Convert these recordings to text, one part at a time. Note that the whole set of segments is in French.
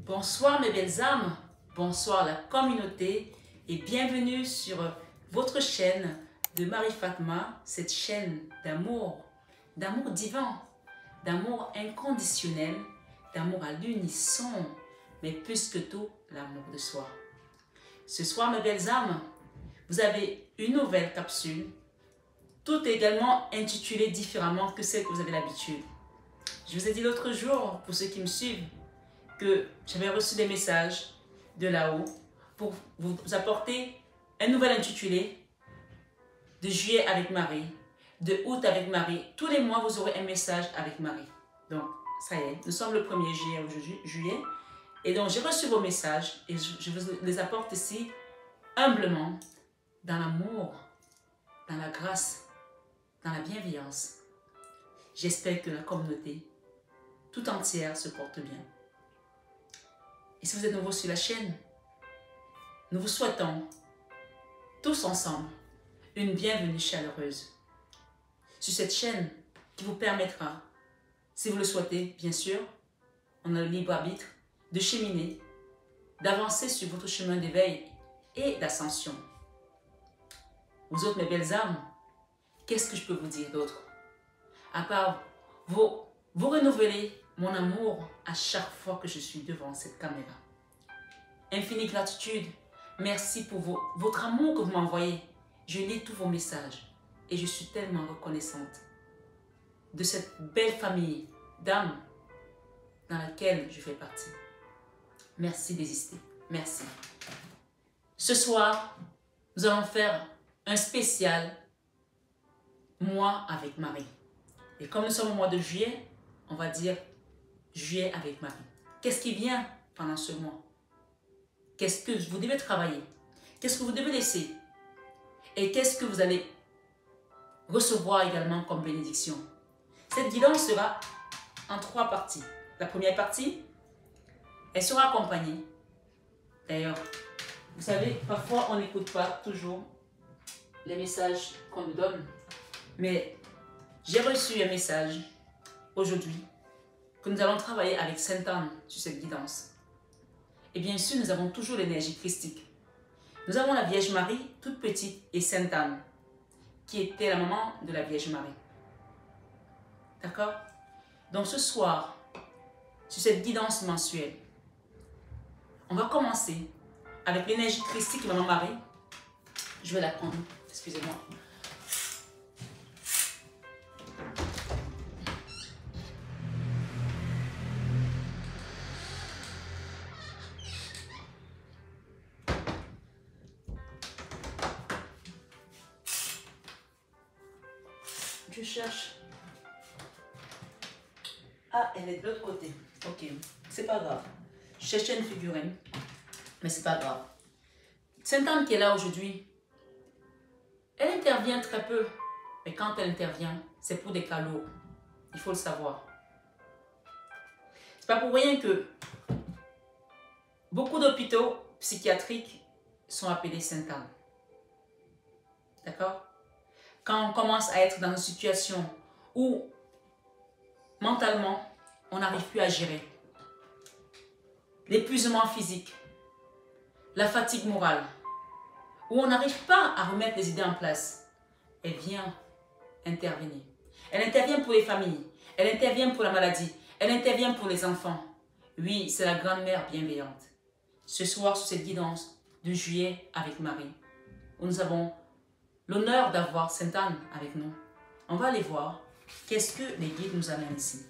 Bonsoir mes belles âmes, bonsoir la communauté et bienvenue sur votre chaîne de Marie-Fatma, cette chaîne d'amour divin, d'amour inconditionnel, d'amour à l'unisson, mais plus que tout, l'amour de soi. Ce soir mes belles âmes, vous avez une nouvelle capsule, toute également intitulée différemment que celle que vous avez l'habitude. Je vous ai dit l'autre jour, pour ceux qui me suivent, que j'avais reçu des messages de là-haut pour vous apporter un nouvel intitulé de juillet avec Marie, de août avec Marie. Tous les mois, vous aurez un message avec Marie. Donc, ça y est, nous sommes le 1er juillet aujourd'hui, et donc j'ai reçu vos messages et je vous les apporte ici humblement, dans l'amour, dans la grâce, dans la bienveillance. J'espère que la communauté tout entière se porte bien. Et si vous êtes nouveau sur la chaîne, nous vous souhaitons tous ensemble une bienvenue chaleureuse sur cette chaîne qui vous permettra, si vous le souhaitez, bien sûr, on a le libre arbitre, de cheminer, d'avancer sur votre chemin d'éveil et d'ascension. Vous autres, mes belles âmes, qu'est-ce que je peux vous dire d'autre? À part vous renouveler mon amour à chaque fois que je suis devant cette caméra. Infinie gratitude, merci pour votre amour que vous m'envoyez. Je lis tous vos messages et je suis tellement reconnaissante de cette belle famille d'âmes dans laquelle je fais partie. Merci d'exister, merci. Ce soir, nous allons faire un spécial mois avec Marie. Et comme nous sommes au mois de juillet, on va dire juillet avec Marie. Qu'est-ce qui vient pendant ce mois? Qu'est-ce que vous devez travailler? Qu'est-ce que vous devez laisser? Et qu'est-ce que vous allez recevoir également comme bénédiction? Cette guidance sera en 3 parties. La première partie, elle sera accompagnée. D'ailleurs, vous savez, parfois on n'écoute pas toujours les messages qu'on nous donne. Mais j'ai reçu un message aujourd'hui que nous allons travailler avec Sainte Anne sur cette guidance. Et bien sûr, nous avons toujours l'énergie christique. Nous avons la Vierge Marie, toute petite, et Sainte Anne, qui était la maman de la Vierge Marie. D'accord? Donc ce soir, sur cette guidance mensuelle, on va commencer avec l'énergie christique de Maman Marie. Je vais la prendre, excusez-moi. Je cherche. Ah, elle est de l'autre côté. Ok, c'est pas grave. Je cherchais une figurine, mais c'est pas grave. Sainte Anne qui est là aujourd'hui, elle intervient très peu, mais quand elle intervient, c'est pour des cas lourds. Il faut le savoir. C'est pas pour rien que beaucoup d'hôpitaux psychiatriques sont appelés Sainte Anne. D'accord? Quand on commence à être dans une situation où mentalement, on n'arrive plus à gérer l'épuisement physique, la fatigue morale, où on n'arrive pas à remettre les idées en place, elle vient intervenir. Elle intervient pour les familles, elle intervient pour la maladie, elle intervient pour les enfants. Oui, c'est la grande-mère bienveillante. Ce soir, sur cette guidance de juillet avec Marie, où nous avons l'honneur d'avoir Sainte Anne avec nous. On va aller voir qu'est-ce que les guides nous amènent ici.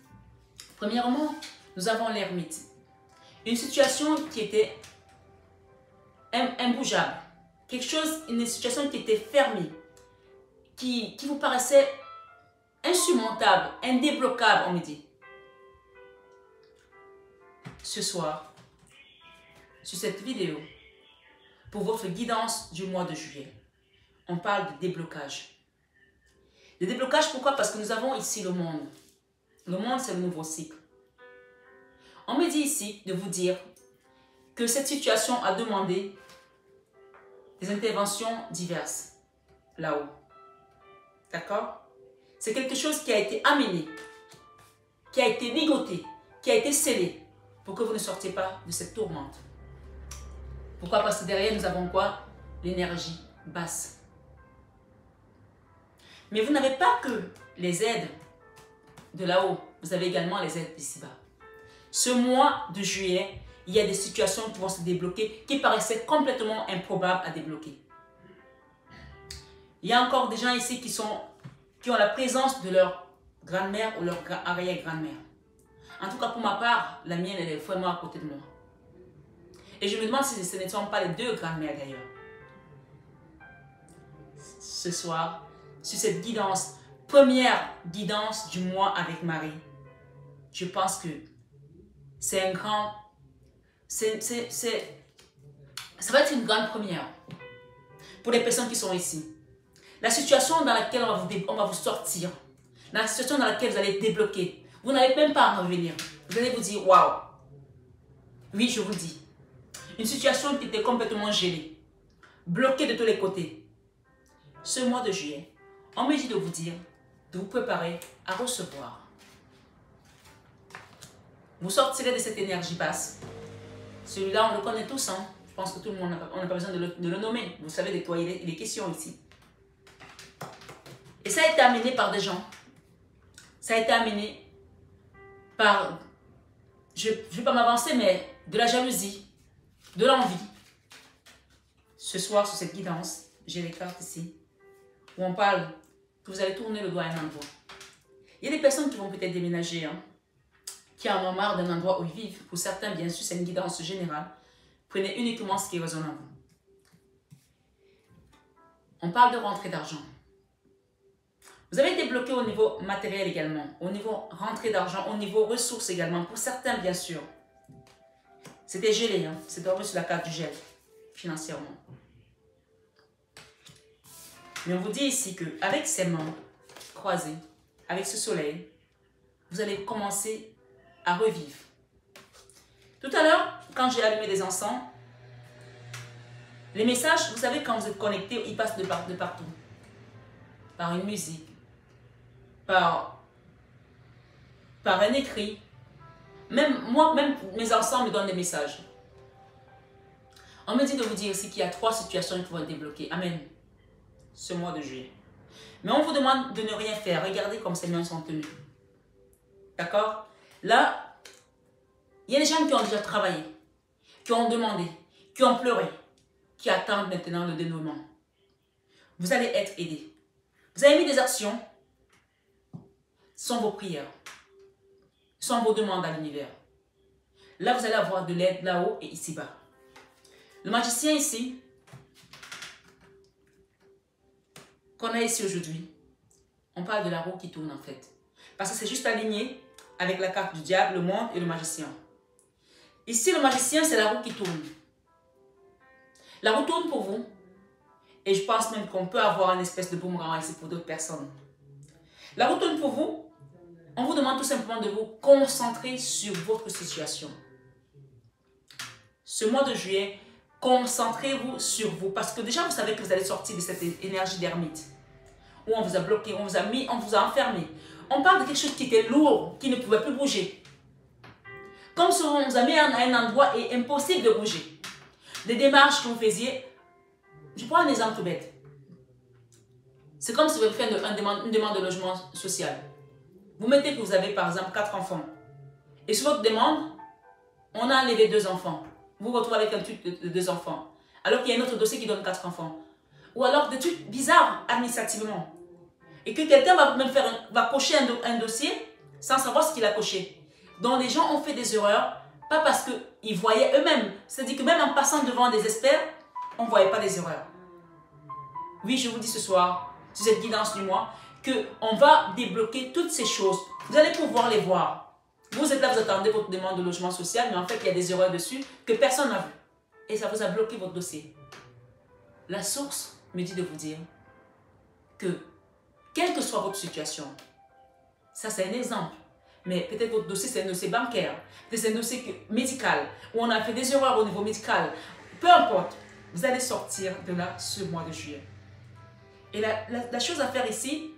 Premièrement, nous avons l'ermite. Une situation qui était imbougeable. Quelque chose, une situation qui était fermée, qui vous paraissait insurmontable, indébloquable, on me dit. Ce soir, sur cette vidéo, pour votre guidance du mois de juillet, on parle de déblocage. Le déblocage, pourquoi? Parce que nous avons ici le monde. Le monde, c'est le nouveau cycle. On me dit ici de vous dire que cette situation a demandé des interventions diverses là-haut. D'accord? C'est quelque chose qui a été amené, qui a été ligoté, qui a été scellé pour que vous ne sortiez pas de cette tourmente. Pourquoi? Parce que derrière, nous avons quoi? L'énergie basse. Mais vous n'avez pas que les aides de là-haut, vous avez également les aides d'ici-bas. Ce mois de juillet, il y a des situations qui vont se débloquer qui paraissaient complètement improbables à débloquer. Il y a encore des gens ici qui ont la présence de leur grand-mère ou leur arrière-grand-mère. En tout cas, pour ma part, la mienne, elle est vraiment à côté de moi. Et je me demande si ce ne sont pas les deux grand-mères d'ailleurs. Ce soir, sur cette guidance, première guidance du mois avec Marie, je pense que c'est un grand... ça va être une grande première pour les personnes qui sont ici. La situation dans laquelle on va vous sortir, la situation dans laquelle vous allez débloquer, vous n'allez même pas en revenir. Vous allez vous dire, waouh! Oui, je vous le dis. Une situation qui était complètement gelée, bloquée de tous les côtés. Ce mois de juillet, on me dit de vous dire, de vous préparer à recevoir. Vous sortirez de cette énergie basse. Celui-là, on le connaît tous. Hein? Je pense que tout le monde, on n'a pas besoin de le nommer. Vous savez de quoi il est question ici. Et ça a été amené par des gens. Ça a été amené par, je ne vais pas m'avancer, mais de la jalousie, de l'envie. Ce soir, sur cette guidance, j'ai les cartes ici, où on parle que vous allez tourner le doigt à un endroit. Il y a des personnes qui vont peut-être déménager, hein, qui en ont marre d'un endroit où ils vivent. Pour certains, bien sûr, c'est une guidance générale. Prenez uniquement ce qui résonne en vous. On parle de rentrée d'argent. Vous avez été bloqué au niveau matériel également, au niveau rentrée d'argent, au niveau ressources également. Pour certains, bien sûr. C'était gelé, hein? C'est dormi sur la carte du gel, financièrement. Mais on vous dit ici qu'avec ces mains croisées, avec ce soleil, vous allez commencer à revivre. Tout à l'heure, quand j'ai allumé des encens, les messages, vous savez, quand vous êtes connecté, ils passent de partout. Par une musique, par un écrit. Même mes encens me donnent des messages. On me dit de vous dire aussi qu'il y a 3 situations qui vont être débloquées. Amen. Ce mois de juillet. Mais on vous demande de ne rien faire. Regardez comme ces mains sont tenues. D'accord? Là, il y a des gens qui ont déjà travaillé, qui ont demandé, qui ont pleuré, qui attendent maintenant le dénouement. Vous allez être aidés. Vous avez mis des actions. Ce sont vos prières. Ce sont vos demandes à l'univers. Là, vous allez avoir de l'aide là-haut et ici-bas. Le magicien ici, qu'on a ici aujourd'hui, on parle de la roue qui tourne en fait. Parce que c'est juste aligné avec la carte du diable, le monde et le magicien. Ici, le magicien, c'est la roue qui tourne. La roue tourne pour vous. Et je pense même qu'on peut avoir une espèce de boomerang ici pour d'autres personnes. La roue tourne pour vous. On vous demande tout simplement de vous concentrer sur votre situation. Ce mois de juillet, concentrez-vous sur vous. Parce que déjà, vous savez que vous allez sortir de cette énergie d'ermite. Où on vous a bloqué, on vous a mis, on vous a enfermé. On parle de quelque chose qui était lourd, qui ne pouvait plus bouger. Comme si on vous a mis à un endroit et impossible de bouger. Des démarches que vous faisiez. Je prends un exemple tout bête. C'est comme si vous faites une demande de logement social. Vous mettez que vous avez par exemple 4 enfants. Et sur votre demande, on a enlevé 2 enfants. Vous vous retrouvez avec un truc de 2 enfants. Alors qu'il y a un autre dossier qui donne 4 enfants. Ou alors des trucs bizarres administrativement. Et que quelqu'un va cocher un dossier sans savoir ce qu'il a coché. Donc les gens ont fait des erreurs, pas parce qu'ils voyaient eux-mêmes. C'est-à-dire que même en passant devant des experts, on ne voyait pas des erreurs. Oui, je vous dis ce soir, sur cette guidance du mois, qu'on va débloquer toutes ces choses. Vous allez pouvoir les voir. Vous êtes là, vous attendez votre demande de logement social, mais en fait, il y a des erreurs dessus que personne n'a vu. Et ça vous a bloqué votre dossier. La source me dit de vous dire que, quelle que soit votre situation, ça c'est un exemple, mais peut-être votre dossier c'est un dossier bancaire, peut-être c'est un dossier médical, où on a fait des erreurs au niveau médical, peu importe, vous allez sortir de là ce mois de juillet. Et la chose à faire ici,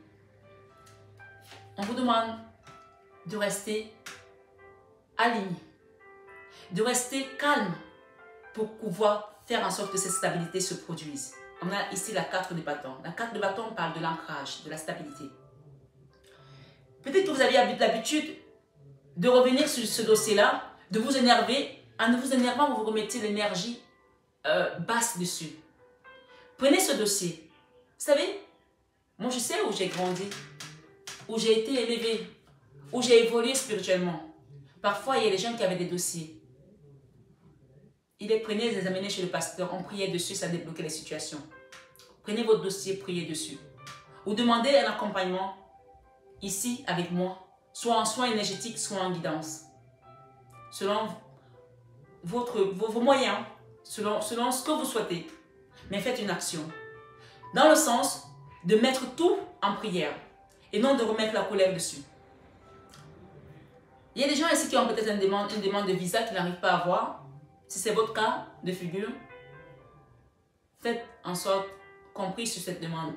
on vous demande de rester aligné. de rester calme pour pouvoir faire en sorte que cette stabilité se produise. On a ici la 4 de bâton. La 4 de bâton parle de l'ancrage, de la stabilité. Peut-être que vous avez l'habitude de revenir sur ce dossier-là, de vous énerver. En vous énervant, vous remettez l'énergie basse dessus. Prenez ce dossier. Vous savez, moi je sais où j'ai grandi, où j'ai été élevé, où j'ai évolué spirituellement. Parfois, il y a des gens qui avaient des dossiers. Ils les prenaient, ils les amenaient chez le pasteur, on priait dessus, ça débloquait les situations. Prenez votre dossier, priez dessus. Ou demandez un accompagnement ici avec moi, soit en soins énergétiques, soit en guidance. Selon vos moyens, selon ce que vous souhaitez. Mais faites une action. Dans le sens de mettre tout en prière et non de remettre la colère dessus. Il y a des gens ici qui ont peut-être une demande de visa qu'ils n'arrivent pas à avoir. Si c'est votre cas de figure, faites en sorte qu'on prie sur cette demande.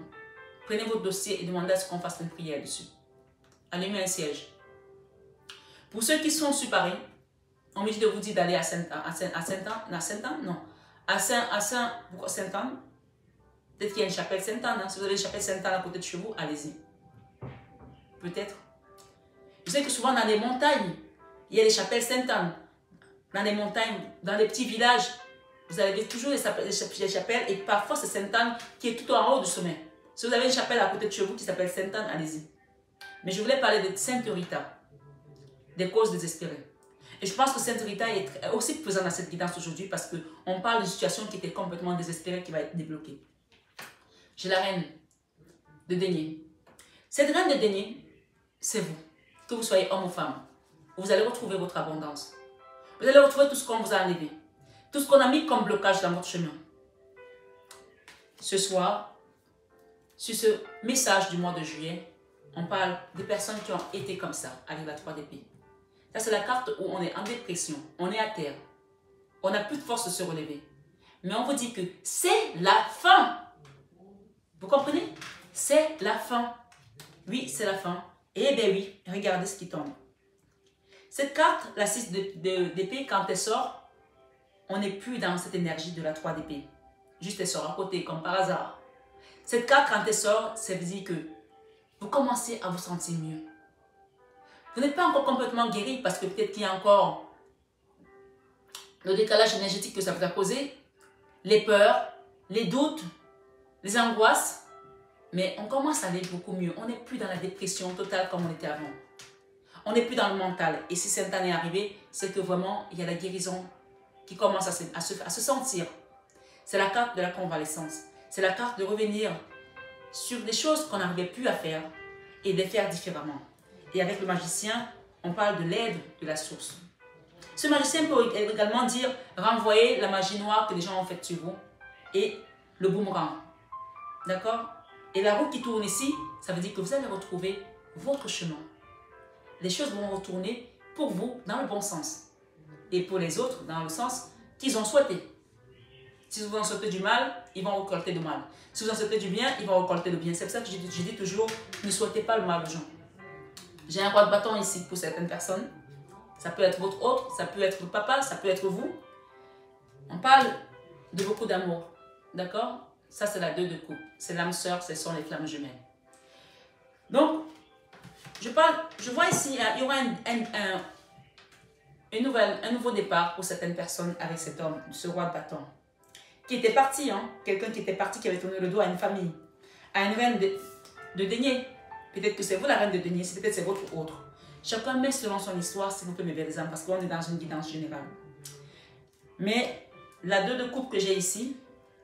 Prenez votre dossier et demandez à ce qu'on fasse une prière dessus. Allumez un siège. Pour ceux qui sont sur Paris, on me dit de vous dire d'aller à Saint-Anne. Peut-être qu'il y a une chapelle Sainte-Anne. Hein. Si vous avez une chapelle Sainte-Anne à côté de chez vous, allez-y. Peut-être. Je sais que souvent dans les montagnes, il y a des chapelles Sainte-Anne. Dans les montagnes, dans les petits villages, vous avez toujours des chapelles et parfois c'est Sainte-Anne qui est tout en haut du sommet. Si vous avez une chapelle à côté de chez vous qui s'appelle Sainte-Anne, allez-y. Mais je voulais parler de Sainte Rita, des causes désespérées. Et je pense que Sainte Rita est aussi présente dans cette guidance aujourd'hui parce qu'on parle d'une situation qui était complètement désespérée qui va être débloquée. J'ai la reine de denier. Cette reine de denier, c'est vous. Que vous soyez homme ou femme. Vous allez retrouver votre abondance. Vous allez retrouver tout ce qu'on vous a enlevé. Tout ce qu'on a mis comme blocage dans votre chemin. Ce soir, sur ce message du mois de juillet, on parle de personnes qui ont été comme ça, avec la 3 d'épée. Ça, c'est la carte où on est en dépression, on est à terre. On n'a plus de force de se relever. Mais on vous dit que c'est la fin. Vous comprenez? C'est la fin. Oui, c'est la fin. Eh bien oui, regardez ce qui tombe. Cette carte, la 6 d'épée, quand elle sort, on n'est plus dans cette énergie de la 3 d'épée. Juste elle sort à côté, comme par hasard. Cette carte, quand elle sort, ça veut dire que vous commencez à vous sentir mieux. Vous n'êtes pas encore complètement guéri parce que peut-être qu'il y a encore le décalage énergétique que ça vous a causé, les peurs, les doutes, les angoisses. Mais on commence à aller beaucoup mieux. On n'est plus dans la dépression totale comme on était avant. On n'est plus dans le mental. Et si cette année est arrivée, c'est que vraiment, il y a la guérison qui commence à se sentir. C'est la carte de la convalescence. C'est la carte de revenir sur des choses qu'on n'arrivait plus à faire et de les faire différemment. Et avec le magicien, on parle de l'aide de la source. Ce magicien peut également dire renvoyer la magie noire que les gens ont faite sur vous et le boomerang. D'accord? Et la roue qui tourne ici, ça veut dire que vous allez retrouver votre chemin. Les choses vont retourner pour vous dans le bon sens. Et pour les autres, dans le sens qu'ils ont souhaité. Si vous en souhaitez du mal, ils vont récolter du mal. Si vous en souhaitez du bien, ils vont récolter le bien. C'est pour ça que je dis toujours, ne souhaitez pas le mal aux gens. J'ai un roi de bâton ici pour certaines personnes. Ça peut être votre autre, ça peut être votre papa, ça peut être vous. On parle de beaucoup d'amour. D'accord? Ça, c'est la 2 de coupe. C'est l'âme sœur, ce sont les flammes jumelles. Donc, je vois ici, il y aura un nouveau départ pour certaines personnes avec cet homme, ce roi de bâton. Qui était parti, hein? Quelqu'un qui était parti, qui avait tourné le dos à une famille, à une reine de denier. Peut-être que c'est vous la reine de denier, peut-être c'est votre autre. Chacun met selon son histoire, s'il vous plaît, mes belles âmes, parce qu'on est dans une guidance générale. Mais la 2 de coupe que j'ai ici,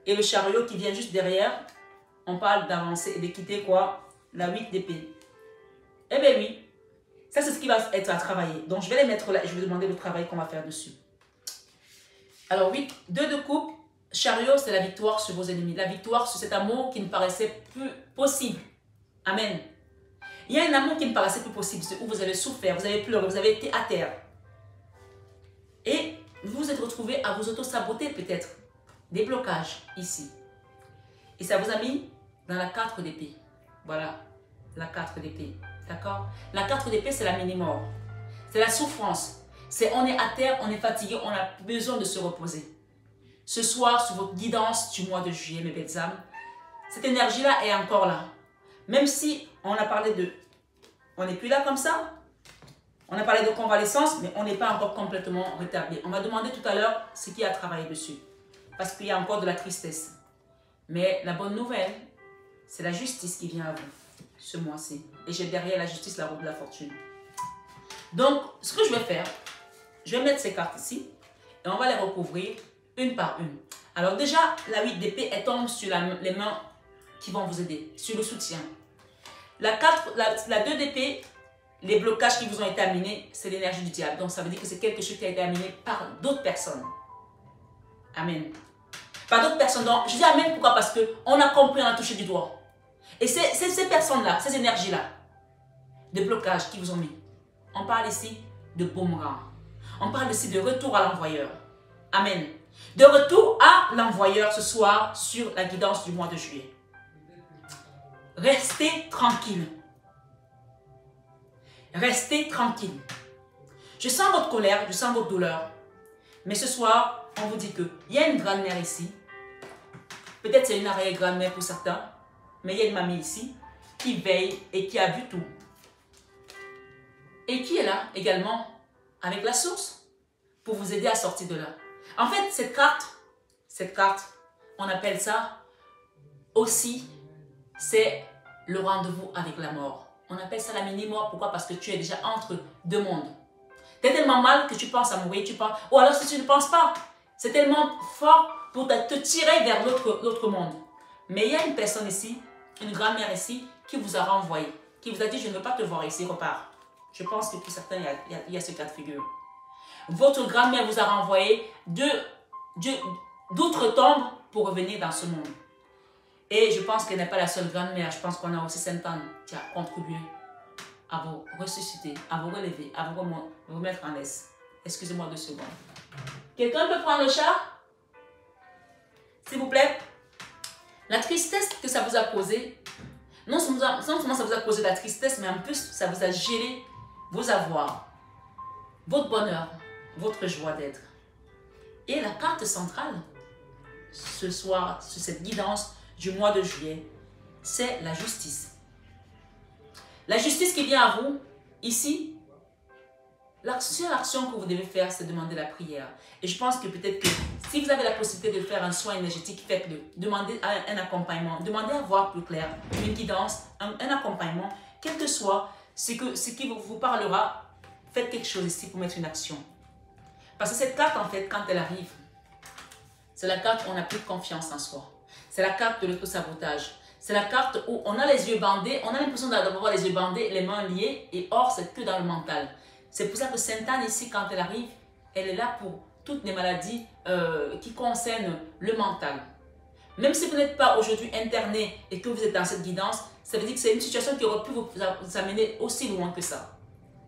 et le chariot qui vient juste derrière, on parle d'avancer et de quitter quoi? La 8 d'épée. Eh bien oui, ça c'est ce qui va être à travailler. Donc je vais les mettre là et je vais demander le travail qu'on va faire dessus. Alors 8, 2 de coupe, chariot c'est la victoire sur vos ennemis. La victoire sur cet amour qui ne paraissait plus possible. Amen. Il y a un amour qui ne paraissait plus possible, où vous avez souffert, vous avez pleuré, vous avez été à terre. Et vous vous êtes retrouvé à vous auto-saboter peut-être. Des blocages ici. Et ça vous a mis dans la 4 d'épée. Voilà, la 4 d'épée. D'accord? La 4 d'épée, c'est la mini-mort. C'est la souffrance. On est à terre, on est fatigué, on a besoin de se reposer. Ce soir, sur votre guidance du mois de juillet, mes belles âmes, cette énergie-là est encore là. Même si on a parlé de... On n'est plus là comme ça. On a parlé de convalescence, mais on n'est pas encore complètement rétabli. On m'a demandé tout à l'heure ce qui a travaillé dessus. Parce qu'il y a encore de la tristesse. Mais la bonne nouvelle, c'est la justice qui vient à vous ce mois-ci. Et j'ai derrière la justice la roue de la fortune. Donc, ce que je vais faire, je vais mettre ces cartes ici et on va les recouvrir une par une. Alors déjà, la 8 d'épée, elle tombe sur les mains qui vont vous aider, sur le soutien. La 2 d'épée, les blocages qui vous ont été amenés, c'est l'énergie du diable. Donc ça veut dire que c'est quelque chose qui a été amené par d'autres personnes. Amen. Par d'autres personnes. Donc je dis amen, pourquoi? Parce qu'on a compris, on a touché du doigt. Et c'est ces personnes-là, ces énergies-là, de blocages qui vous ont mis. On parle ici de boomerang. On parle ici de retour à l'envoyeur. Amen. De retour à l'envoyeur ce soir sur la guidance du mois de juillet. Restez tranquille. Restez tranquille. Je sens votre colère, je sens votre douleur. Mais ce soir, on vous dit qu'il y a une grand-mère ici. Peut-être c'est une arrière-grand-mère pour certains. Mais il y a une mamie ici qui veille et qui a vu tout. Et qui est là également avec la source pour vous aider à sortir de là. En fait, cette carte, on appelle ça aussi, c'est le rendez-vous avec la mort. On appelle ça la mini-mort. Pourquoi? Parce que tu es déjà entre deux mondes. Tu es tellement mal que tu penses à mourir, ou alors si tu ne penses pas, c'est tellement fort pour te tirer vers l'autre monde. Mais il y a une personne ici, une grand-mère ici, qui vous a renvoyé, qui vous a dit, je ne veux pas te voir ici, repars. Je pense que pour certains, il y a ce cas de figure. Votre grand-mère vous a renvoyé d'outre-tombe pour revenir dans ce monde. Et je pense qu'elle n'est pas la seule grand-mère. Je pense qu'on a aussi Sainte-Anne qui a contribué à vous ressusciter, à vous relever, à vous remettre en laisse. Excusez-moi 2 secondes. Quelqu'un peut prendre le chat? S'il vous plaît. La tristesse que ça vous a causé, non seulement ça vous a causé de la tristesse, mais en plus, ça vous a gelé vos avoirs, votre bonheur, votre joie d'être. Et la carte centrale, ce soir, sur cette guidance du mois de juillet, c'est la justice. La justice qui vient à vous, ici, la seule action que vous devez faire, c'est demander la prière. Et je pense que peut-être que si vous avez la possibilité de faire un soin énergétique, faites-le. Demandez un accompagnement, demandez à voir plus clair, une guidance, un accompagnement, quel que soit ce qui vous parlera, faites quelque chose ici pour mettre une action. Parce que cette carte, en fait, quand elle arrive, c'est la carte où on n'a plus de confiance en soi. C'est la carte de l'auto-sabotage. C'est la carte où on a les yeux bandés, on a l'impression d'avoir les yeux bandés, les mains liées, et or, c'est que dans le mental. C'est pour ça que Sainte-Anne, ici, quand elle arrive, elle est là pour toutes les maladies qui concernent le mental. Même si vous n'êtes pas aujourd'hui interné et que vous êtes dans cette guidance, ça veut dire que c'est une situation qui aurait pu vous amener aussi loin que ça.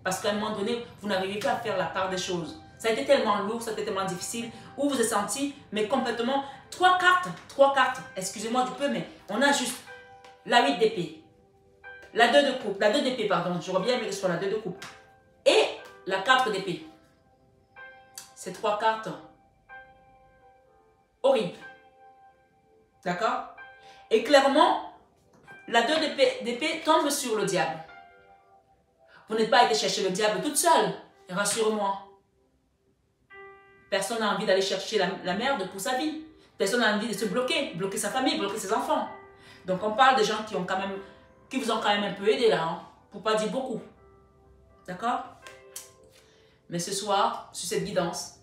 Parce qu'à un moment donné, vous n'arrivez pas à faire la part des choses. Ça a été tellement lourd, ça a été tellement difficile, où vous êtes senti, mais complètement, 3 cartes, excusez-moi du peu, mais on a juste la 8 d'épée, la 2 de coupe, la 2 d'épée, pardon, je reviens avec sur la 2 de coupe, et la 4 d'épée. Ces 3 cartes, horribles, d'accord? Et clairement, la 2 d'épée tombe sur le diable. Vous n'êtes pas été chercher le diable toute seule, rassure-moi. Personne n'a envie d'aller chercher la merde pour sa vie. Personne n'a envie de se bloquer sa famille, bloquer ses enfants. Donc on parle de gens qui vous ont quand même un peu aidé là, hein, pour pas dire beaucoup. D'accord? Mais ce soir, sur cette guidance,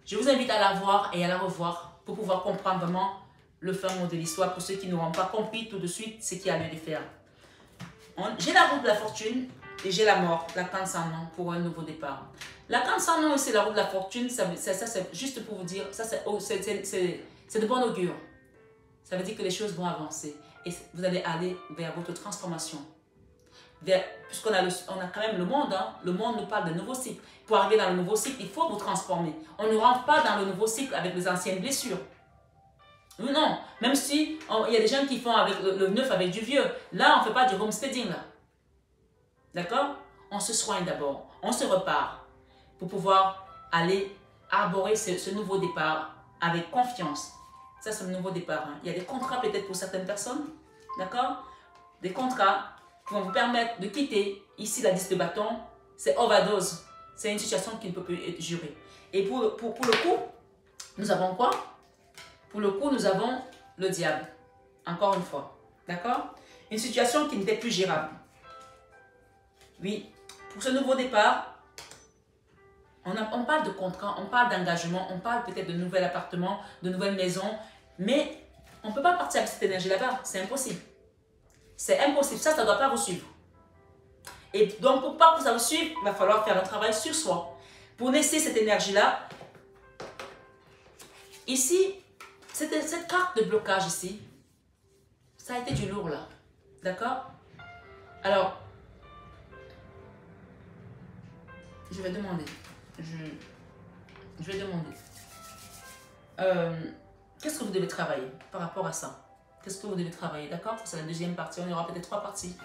je vous invite à la voir et à la revoir pour pouvoir comprendre vraiment le fin mot de l'histoire pour ceux qui n'auront pas compris tout de suite ce qu'il y a lieu de faire. J'ai la roue de la fortune et j'ai la mort, la carte sans nom pour un nouveau départ. La carte sans nom et c'est la roue de la fortune, ça c'est juste pour vous dire, ça c'est de bon augure. Ça veut dire que les choses vont avancer et vous allez aller vers votre transformation. Puisqu'on a quand même le monde, hein, le monde nous parle de nouveau cycle. Pour arriver dans le nouveau cycle, il faut vous transformer. On ne rentre pas dans le nouveau cycle avec les anciennes blessures. Non, même si il y a des gens qui font avec le neuf avec du vieux. Là, on ne fait pas du homesteading. D'accord? On se soigne d'abord, on se repart. pour pouvoir aller arborer ce nouveau départ avec confiance. Ça, c'est le nouveau départ. Hein. Il y a des contrats peut-être pour certaines personnes, d'accord? Des contrats qui vont vous permettre de quitter. Ici, la 10 de bâton, c'est overdose. C'est une situation qui ne peut plus être jurée. Et pour le coup, nous avons quoi? Pour le coup, nous avons le diable. Encore une fois, d'accord? Une situation qui n'était plus gérable. Oui, pour ce nouveau départ, on parle de contrat, on parle d'engagement, on parle peut-être de nouvel appartement, de nouvelles maisons, mais on ne peut pas partir avec cette énergie là-bas, c'est impossible. C'est impossible, ça ne doit pas vous suivre. Et donc, pour pas que ça vous suive, il va falloir faire un travail sur soi. Pour laisser cette énergie-là, ici, cette carte de blocage ici, ça a été du lourd là, d'accord? Alors, je vais demander. Je vais demander. Qu'est-ce que vous devez travailler par rapport à ça? Qu'est-ce que vous devez travailler, d'accord? C'est la deuxième partie. On aura peut-être 3 parties.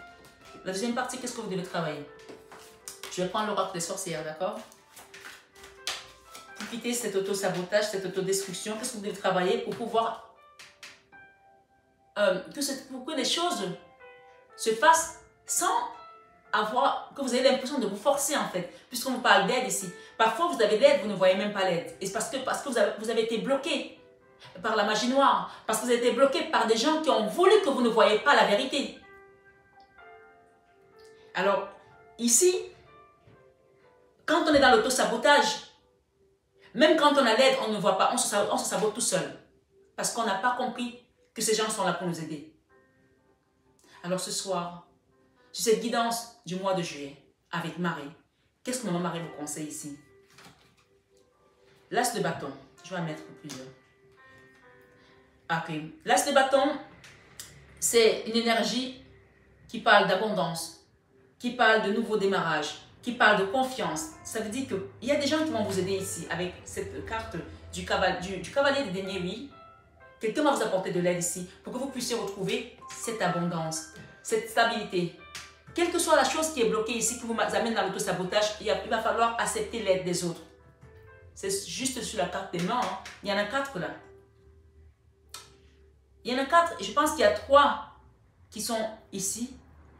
La deuxième partie, qu'est-ce que vous devez travailler? Je vais prendre l'oracle des sorcières, d'accord? Pour quitter cet auto-sabotage, cette autodestruction, qu'est-ce que vous devez travailler pour pouvoir pour que les choses se fassent sans que vous ayez l'impression de vous forcer en fait, puisqu'on vous parle d'aide ici. Parfois vous avez l'aide, vous ne voyez même pas l'aide. Et c'est parce que vous avez été bloqué par la magie noire, parce que vous avez été bloqué par des gens qui ont voulu que vous ne voyez pas la vérité. Alors, ici, quand on est dans l'auto-sabotage, même quand on a l'aide, on ne voit pas, on se sabote tout seul. Parce qu'on n'a pas compris que ces gens sont là pour nous aider. Alors ce soir, sur cette guidance du mois de juillet, avec Marie, qu'est-ce que Maman Marie vous conseille ici? L'as de bâton, je vais en mettre plusieurs. Ok, l'as de bâton, c'est une énergie qui parle d'abondance, qui parle de nouveau démarrage, qui parle de confiance. Ça veut dire qu'il y a des gens qui vont vous aider ici avec cette carte du cavalier des deniers, oui. Quelqu'un va vous apporter de l'aide ici pour que vous puissiez retrouver cette abondance, cette stabilité. Quelle que soit la chose qui est bloquée ici, qui vous amène dans l'auto-sabotage, il va falloir accepter l'aide des autres. C'est juste sur la carte des mains. Hein. Il y en a 4 là. Il y en a 4 et je pense qu'il y a 3 qui sont ici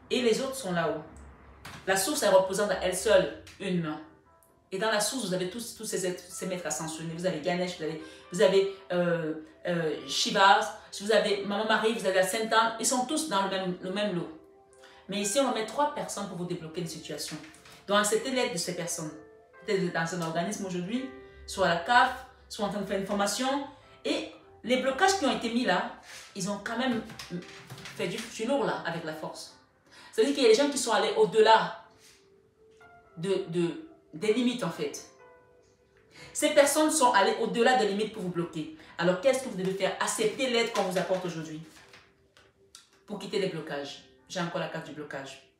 et les autres sont là-haut. La source, elle représente à elle seule une main. Et dans la source, vous avez tous ces maîtres ascensionnés. Vous avez Ganesh, vous avez Shiva, vous avez Maman Marie, vous avez la Sainte Anne. Ils sont tous dans le même lot. Mais ici, on va mettre 3 personnes pour vous débloquer une situation. Donc, acceptez l'aide de ces personnes. Peut-être dans un organisme aujourd'hui, soit à la CAF, soit en train de faire une formation. Et les blocages qui ont été mis là, ils ont quand même fait du lourd là, avec la force. Ça veut dire qu'il y a des gens qui sont allés au-delà des limites en fait. Ces personnes sont allées au-delà des limites pour vous bloquer. Alors qu'est-ce que vous devez faire? Accepter l'aide qu'on vous apporte aujourd'hui pour quitter les blocages. J'ai encore la carte du blocage.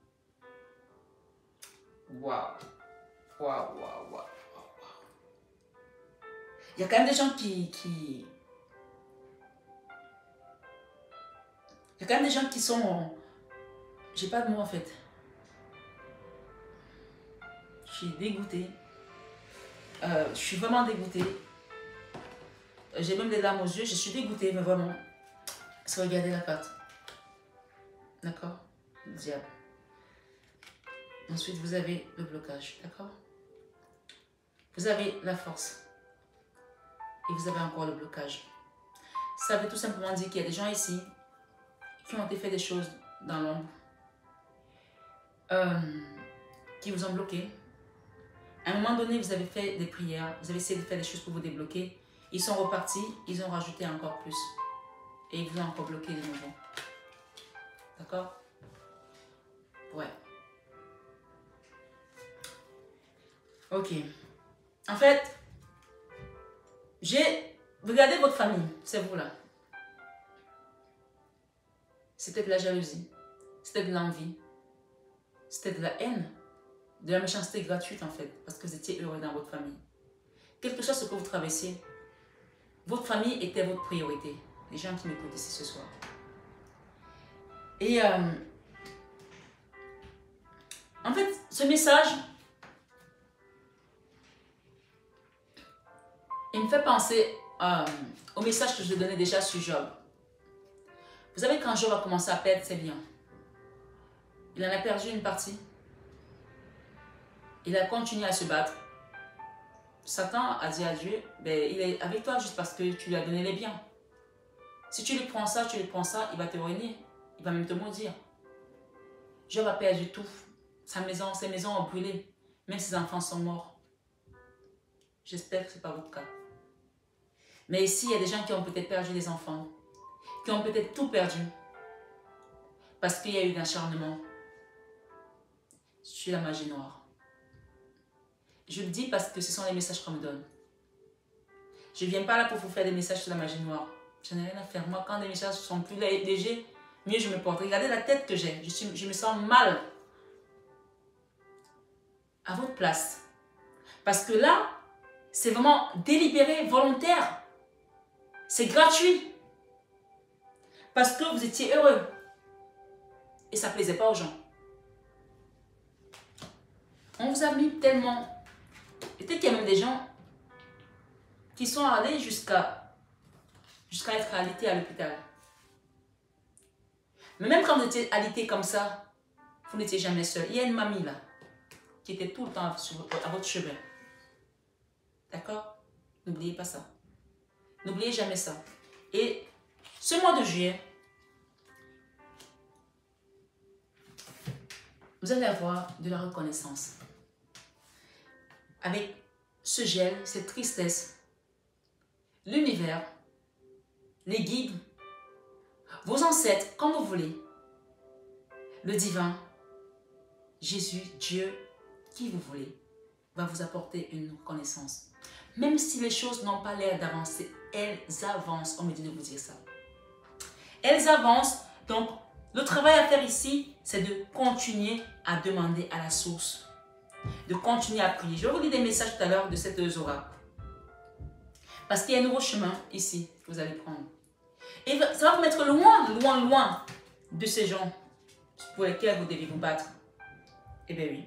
Waouh. Waouh, waouh, waouh. Il y a quand même des gens qui... Il y a quand même des gens qui sont... J'ai pas de mots en fait. Je suis dégoûtée. Je suis vraiment dégoûtée. J'ai même des larmes aux yeux. Je suis dégoûtée, mais vraiment. Parce que regardez la carte. D'accord? Le diable. Ensuite, vous avez le blocage. D'accord? Vous avez la force. Et vous avez encore le blocage. Ça veut tout simplement dire qu'il y a des gens ici qui ont été fait des choses dans l'ombre. Qui vous ont bloqué. À un moment donné, vous avez fait des prières, vous avez essayé de faire des choses pour vous débloquer. Ils sont repartis, ils ont rajouté encore plus. Et ils vous ont encore bloqué de nouveau. D'accord? Ouais. Ok. En fait, regardez votre famille, c'est vous là. C'était de la jalousie, c'était de l'envie, c'était de la haine. De la méchanceté gratuite en fait, parce que vous étiez heureux dans votre famille. Quel que soit ce que vous traversez, votre famille était votre priorité. Les gens qui m'écoutent ici ce soir. Et en fait, ce message, Il me fait penser au message que je vous ai donné déjà sur Job. Vous savez, quand Job a commencé à perdre ses biens, il en a perdu une partie. Il a continué à se battre. Satan a dit à Dieu, ben, il est avec toi juste parce que tu lui as donné les biens. Si tu lui prends ça, il va te ruiner. Il va même te maudire. Job a perdu tout. Sa maison, ses maisons ont brûlé. Même ses enfants sont morts. J'espère que ce n'est pas votre cas. Mais ici, il y a des gens qui ont peut-être perdu des enfants. Qui ont peut-être tout perdu. Parce qu'il y a eu un acharnement sur la magie noire. Je le dis parce que ce sont les messages qu'on me donne. Je ne viens pas là pour vous faire des messages sur la magie noire. Je n'ai rien à faire. Moi, quand les messages sont plus légers, mieux je me porte. Regardez la tête que j'ai. Je me sens mal. À votre place. Parce que là, c'est vraiment délibéré, volontaire. C'est gratuit. Parce que vous étiez heureux. Et ça ne plaisait pas aux gens. On vous a mis tellement... Peut-être qu'il y a même des gens qui sont allés jusqu'à être alités à l'hôpital. Mais même quand vous étiez alité comme ça, vous n'étiez jamais seul. Il y a une mamie là, qui était tout le temps à votre chevet. D'accord? N'oubliez pas ça. N'oubliez jamais ça. Et ce mois de juillet, vous allez avoir de la reconnaissance. Avec ce gel, cette tristesse, l'univers, les guides, vos ancêtres, comme vous voulez, le divin, Jésus, Dieu, qui vous voulez, va vous apporter une reconnaissance. Même si les choses n'ont pas l'air d'avancer, elles avancent. On me dit de vous dire ça. Elles avancent. Donc, le travail à faire ici, c'est de continuer à demander à la source. De continuer à prier. Je vais vous lire des messages tout à l'heure de cette Zora. Parce qu'il y a un nouveau chemin ici que vous allez prendre. Et ça va vous mettre loin, loin, loin de ces gens pour lesquels vous devez vous battre. Eh bien oui.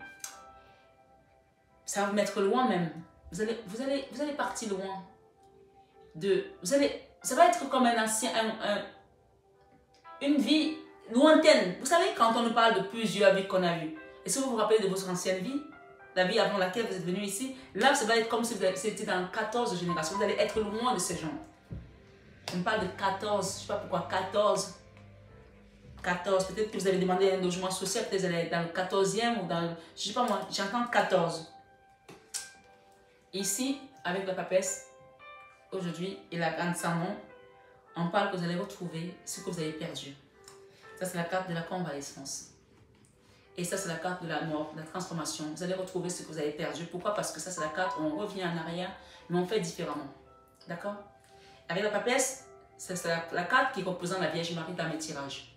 Ça va vous mettre loin même. Vous allez partir loin. Ça va être comme un ancien, une vie lointaine. Vous savez, quand on nous parle de plusieurs vies qu'on a vues, est-ce que vous vous rappelez de votre ancienne vie? La vie avant laquelle vous êtes venu ici? Là, ça va être comme si vous étiez dans 14 générations. Vous allez être loin de ces gens. On parle de 14, je ne sais pas pourquoi, 14. 14, peut-être que vous avez demandé un logement social, peut-être que vous allez être dans le 14e ou dans le... Je ne sais pas moi, j'entends 14. Ici, avec la papesse, aujourd'hui, et la grande sans nom, on parle que vous allez retrouver ce que vous avez perdu. Ça, c'est la carte de la convalescence. Et ça, c'est la carte de la mort, de la transformation. Vous allez retrouver ce que vous avez perdu. Pourquoi? Parce que ça, c'est la carte où on revient en arrière, mais on fait différemment. D'accord? Avec la papesse, c'est la carte qui représente la Vierge Marie dans mes tirages.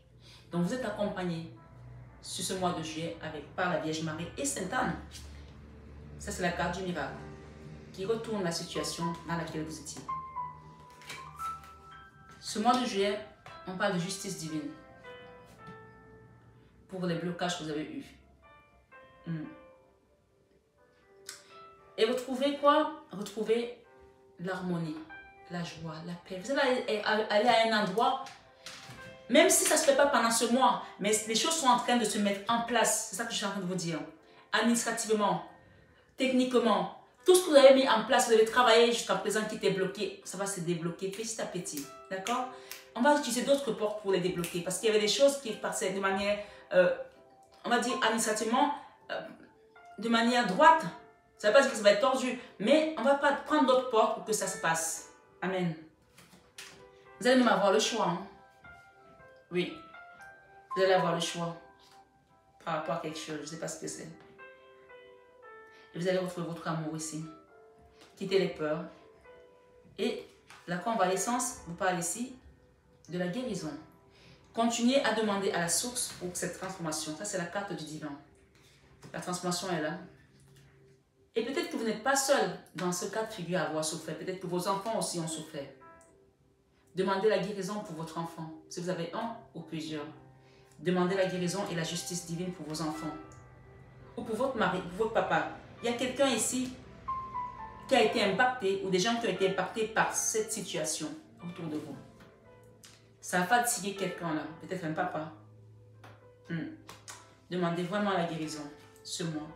Donc, vous êtes accompagné sur ce mois de juillet par la Vierge Marie et Sainte Anne. Ça, c'est la carte du miracle qui retourne la situation dans laquelle vous étiez. Ce mois de juillet, on parle de justice divine pour les blocages que vous avez eus. Et retrouvez quoi? Retrouvez l'harmonie, la joie, la paix. Vous allez aller à un endroit, même si ça ne se fait pas pendant ce mois, mais les choses sont en train de se mettre en place. C'est ça que je suis en train de vous dire. Administrativement, techniquement, tout ce que vous avez mis en place, vous avez travaillé jusqu'à présent qui était bloqué, ça va se débloquer petit à petit. D'accord? On va utiliser d'autres portes pour les débloquer parce qu'il y avait des choses qui passaient de manière, on va dire administrativement, de manière droite. Ça ne veut pas dire que ça va être tordu, mais on va pas prendre d'autres portes pour que ça se passe. Amen. Vous allez même avoir le choix. Hein? Oui. Vous allez avoir le choix par rapport à quelque chose. Je ne sais pas ce que c'est. Et vous allez retrouver votre amour ici. Quittez les peurs. Et la convalescence vous parle ici de la guérison. Continuez à demander à la source pour cette transformation. Ça, c'est la carte du divin. La transformation est là. Et peut-être que vous n'êtes pas seul dans ce cas de figure à avoir souffert. Peut-être que vos enfants aussi ont souffert. Demandez la guérison pour votre enfant. Si vous avez un ou plusieurs. Demandez la guérison et la justice divine pour vos enfants. Ou pour votre mari, pour votre papa. Il y a quelqu'un ici qui a été impacté ou des gens qui ont été impactés par cette situation autour de vous. Ça va fatiguer quelqu'un là, peut-être un papa. Demandez vraiment la guérison ce mois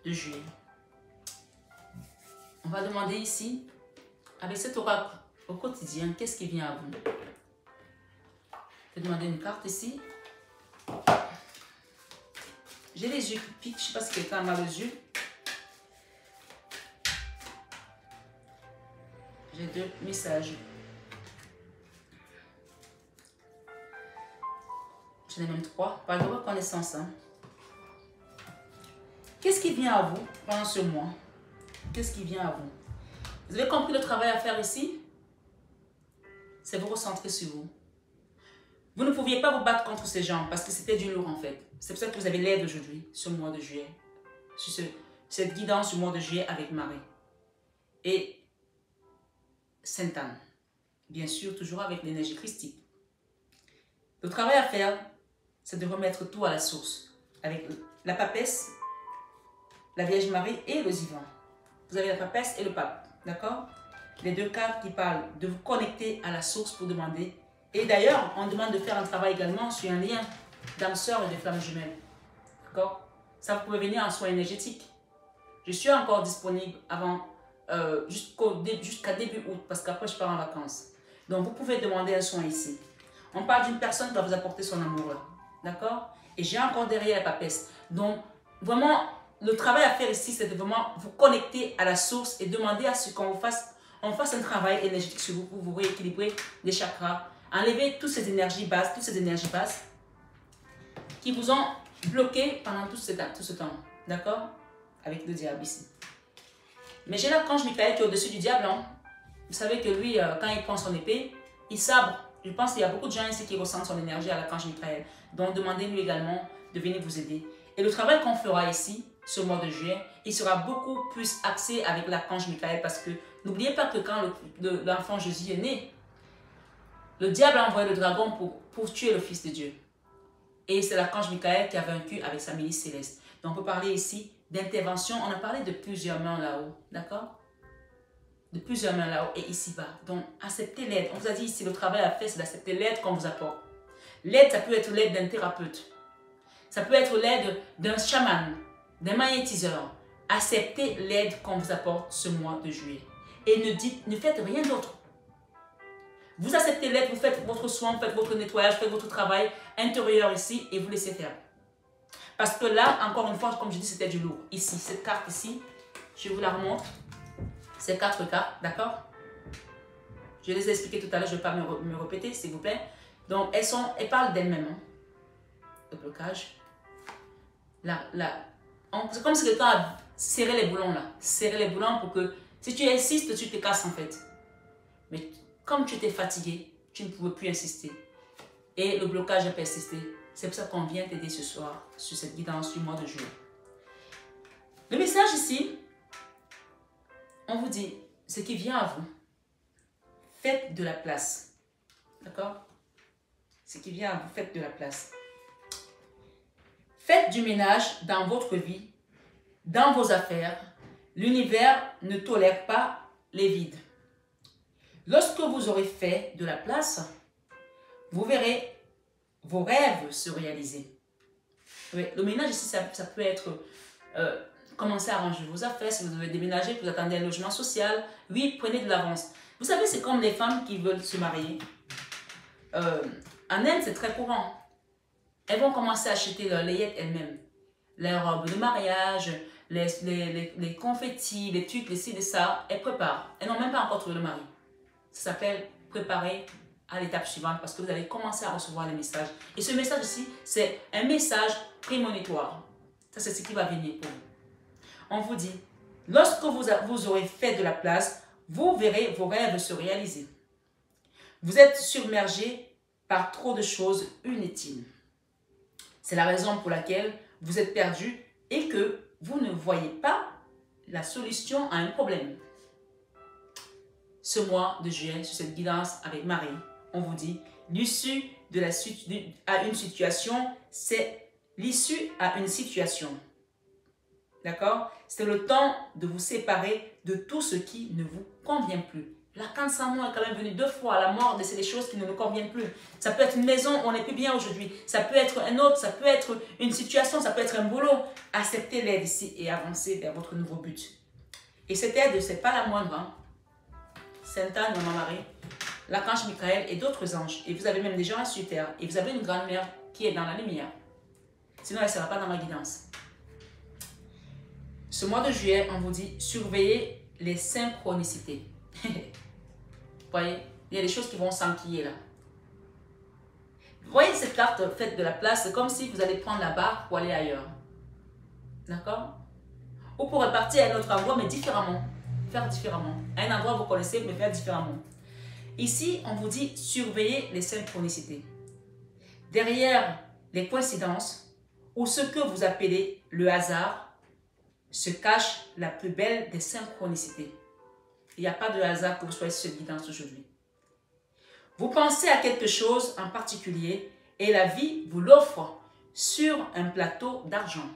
de juillet. On va demander ici, avec cet oracle au quotidien, qu'est-ce qui vient à vous? Je vais demander une carte ici. J'ai les yeux qui piquent, je ne sais pas si quelqu'un a mal aux yeux. J'ai 2 messages. J'en ai même 3, par de reconnaissance. Hein. Qu'est-ce qui vient à vous pendant ce mois? Qu'est-ce qui vient à vous? Vous avez compris le travail à faire ici? C'est vous recentrer sur vous. Vous ne pouviez pas vous battre contre ces gens parce que c'était du lourd en fait. C'est pour ça que vous avez l'aide aujourd'hui, ce mois de juillet. Sur cette guidance du mois de juillet avec Marie. Et Sainte Anne. Bien sûr, toujours avec l'énergie christique. Le travail à faire, c'est de remettre tout à la source. Avec la papesse, la Vierge Marie et le Divan. Vous avez la papesse et le pape. D'accord? Les 2 cartes qui parlent de vous connecter à la source pour demander. Et d'ailleurs, on demande de faire un travail également sur un lien d'âme sœur et de flamme jumelle. D'accord? Ça, vous pouvez venir en soins énergétiques. Je suis encore disponible avant jusqu'à début août parce qu'après je pars en vacances. Donc, vous pouvez demander un soin ici. On parle d'une personne qui va vous apporter son amour là. D'accord? Et j'ai encore derrière la papesse. Donc, vraiment, le travail à faire ici, c'est de vraiment vous connecter à la source et demander à ce qu'on fasse un travail énergétique sur vous pour vous rééquilibrer les chakras. Enlever toutes ces énergies basses, qui vous ont bloqué pendant tout ce temps. D'accord? Avec le diable ici. Mais j'ai l'archange Michael qui est au-dessus du diable. Hein. Vous savez que lui, quand il prend son épée, il sabre. Je pense qu'il y a beaucoup de gens ici qui ressentent son énergie à l'archange Michael. Donc, demandez-lui également de venir vous aider. Et le travail qu'on fera ici, ce mois de juillet, il sera beaucoup plus axé avec l'archange Michael parce que n'oubliez pas que quand l'enfant Jésus est né, le diable a envoyé le dragon pour tuer le Fils de Dieu. Et c'est l'archange Michael qui a vaincu avec sa milice céleste. Donc, on peut parler ici d'intervention. On a parlé de plusieurs mains là-haut. D'accord? De plusieurs mains là-haut et ici-bas. Donc, acceptez l'aide. On vous a dit ici, le travail à faire, c'est d'accepter l'aide qu'on vous apporte. L'aide, ça peut être l'aide d'un thérapeute. Ça peut être l'aide d'un chaman, d'un magnétiseur. Acceptez l'aide qu'on vous apporte ce mois de juillet. Et ne faites rien d'autre. Vous acceptez l'aide, vous faites votre soin, vous faites votre nettoyage, vous faites votre travail intérieur ici et vous laissez faire. Parce que là, encore une fois, comme je dis, c'était du lourd. Ici, cette carte ici, je vous la remontre. Ces 4 cartes, d'accord? Je les ai expliquées tout à l'heure, je ne vais pas me répéter, s'il vous plaît. Donc, elles parlent d'elles-mêmes. Hein. Le blocage. C'est comme si quelqu'un a serré les boulons là. Serré les boulons pour que, si tu insistes, tu te casses en fait. Mais comme tu étais fatigué, tu ne pouvais plus insister. Et le blocage a persisté. C'est pour ça qu'on vient t'aider ce soir sur cette guidance du mois de juillet. Le message ici, on vous dit, ce qui vient à vous, faites de la place. D'accord? Ce qui vient à vous, faites de la place. Faites du ménage dans votre vie, dans vos affaires. L'univers ne tolère pas les vides. Lorsque vous aurez fait de la place, vous verrez vos rêves se réaliser. Oui, le ménage ici, ça peut être commencer à arranger vos affaires. Si vous devez déménager, vous attendez un logement social. Oui, prenez de l'avance. Vous savez, c'est comme les femmes qui veulent se marier. En Inde, c'est très courant. Elles vont commencer à acheter leurs layettes elles-mêmes. Les robes de mariage, les confettis, les trucs, les ci, les ça. Elles préparent. Elles n'ont même pas encore trouvé le mari. Ça s'appelle préparer à l'étape suivante parce que vous allez commencer à recevoir les messages. Et ce message ici, c'est un message prémonitoire. Ça, c'est ce qui va venir pour vous. On vous dit, lorsque vous aurez fait de la place, vous verrez vos rêves se réaliser. Vous êtes submergé par trop de choses inutiles. C'est la raison pour laquelle vous êtes perdu et que vous ne voyez pas la solution à un problème. Ce mois de juillet, sur cette guidance avec Marie, on vous dit, l'issue à une situation, c'est l'issue à une situation. D'accord? C'est le temps de vous séparer de tout ce qui ne vous convient plus. L'arcane sans nom est quand même venu 2 fois. La mort, c'est des choses qui ne nous conviennent plus. Ça peut être une maison où on n'est plus bien aujourd'hui. Ça peut être un autre, ça peut être une situation, ça peut être un boulot. Acceptez l'aide ici et avancez vers votre nouveau but. Et cette aide, ce n'est pas la moindre. Hein? Sainte Anne, Maman Marie, l'archange Michael et d'autres anges. Et vous avez même des gens sur terre. Et vous avez une grand-mère qui est dans la lumière. Sinon, elle ne sera pas dans ma guidance. Ce mois de juillet, on vous dit, surveillez les synchronicités. Vous voyez, il y a des choses qui vont s'enquiller là. Vous voyez cette carte faite de la place, c'est comme si vous allez prendre la barre pour aller ailleurs. D'accord? Ou pour repartir à un autre endroit, mais différemment. Faire différemment. À un endroit, vous connaissez, mais faire différemment. Ici, on vous dit, surveillez les synchronicités. Derrière les coïncidences, ou ce que vous appelez le hasard, se cache la plus belle des synchronicités. Il n'y a pas de hasard que vous soyez sur cette guidance aujourd'hui. Vous pensez à quelque chose en particulier et la vie vous l'offre sur un plateau d'argent.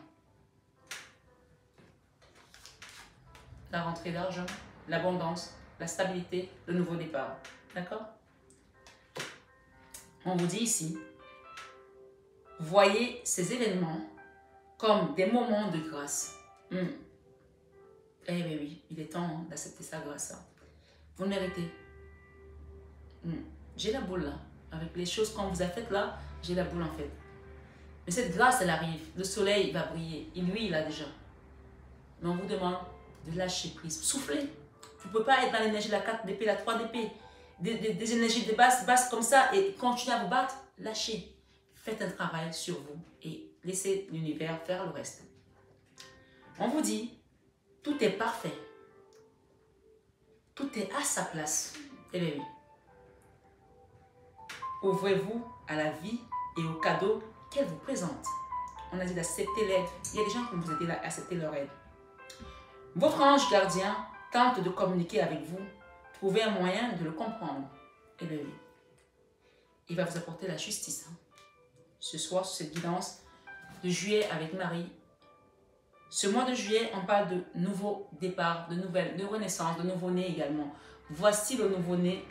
La rentrée d'argent, l'abondance, la stabilité, le nouveau départ. D'accord? On vous dit ici, voyez ces événements comme des moments de grâce. Eh bien oui, il est temps d'accepter sa grâce. Vous le méritez. J'ai la boule là. Avec les choses qu'on vous a faites là, j'ai la boule en fait. Mais cette grâce, elle arrive. Le soleil va briller. Et lui, il a déjà. Mais on vous demande de lâcher prise. Soufflez. Vous ne pouvez pas être dans l'énergie de la 4 d'épée, la 3 d'épée. Des énergies de basses comme ça et continuer à vous battre. Lâchez. Faites un travail sur vous et laissez l'univers faire le reste. On vous dit, tout est parfait. Tout est à sa place. Eh bien oui. Ouvrez-vous à la vie et aux cadeaux qu'elle vous présente. On a dit d'accepter l'aide. Il y a des gens qui vont vous aider à accepter leur aide. Votre ange gardien tente de communiquer avec vous. Trouvez un moyen de le comprendre. Eh bien oui. Il va vous apporter la justice. Ce soir, sur cette guidance de juillet avec Marie. Ce mois de juillet, on parle de nouveaux départs, de nouvelles, de renaissance, de nouveau-né également. Voici le nouveau-né.